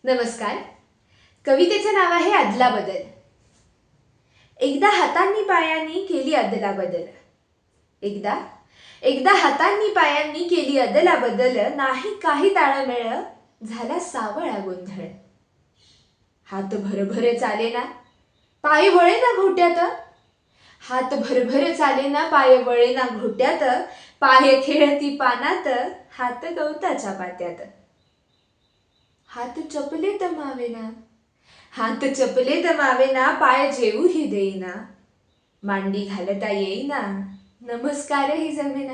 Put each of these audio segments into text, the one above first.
नमस्कार. कवितेचं नाव आहे अदलाबदल. एकदा हातांनी पायांनी केली अदलाबदल. एकदा एकदा हातांनी पायांनी केली अदलाबदल. नाही काही ताळमेळ, झाला सावळा गोंधळ. हात भरभर चालेना, पाय वळेना घोट्यात. हात भरभर चालेना, पाय वळेना घोट्यात. पाय खेळती पानात, हात गवताच्या पात्यात. हात चपलेत मावेना, हात चपलेत मावेना, पाय जेवूही देईना. मांडी घालता येईना, नमस्कारही जमेना.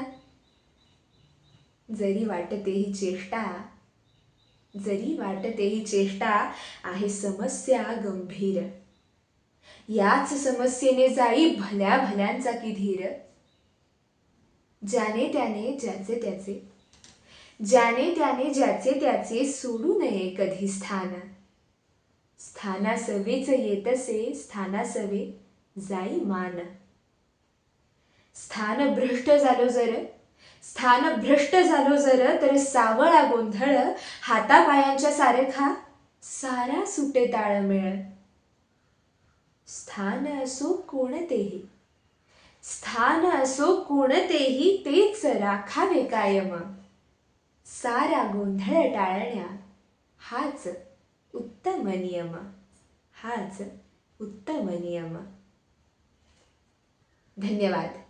जरी वाटते ही चेष्टा, जरी वाटते ही चेष्टा, आहे समस्या गंभीर. याच समस्येने जाई भल्या भल्यांचा की धीर. ज्याने त्याने ज्याचे त्याचे, ज्याने त्याने ज्याचे त्याचे, सोडू नये कधी स्थान. स्थानासवेच येतसे, स्थानासवे जाई मान. स्थान भ्रष्ट झालो जर, स्थान भ्रष्ट झालो जर, तर सावळा गोंधळ. हातापायांच्या सारखा सारा सुटे ताळमेळ. स्थान असो कोणतेही, स्थान असो कोणतेही, तेच राखावे कायम. सारा गोंधळ टाळण्या हाच उत्तम नियम, हाच उत्तम नियम. धन्यवाद.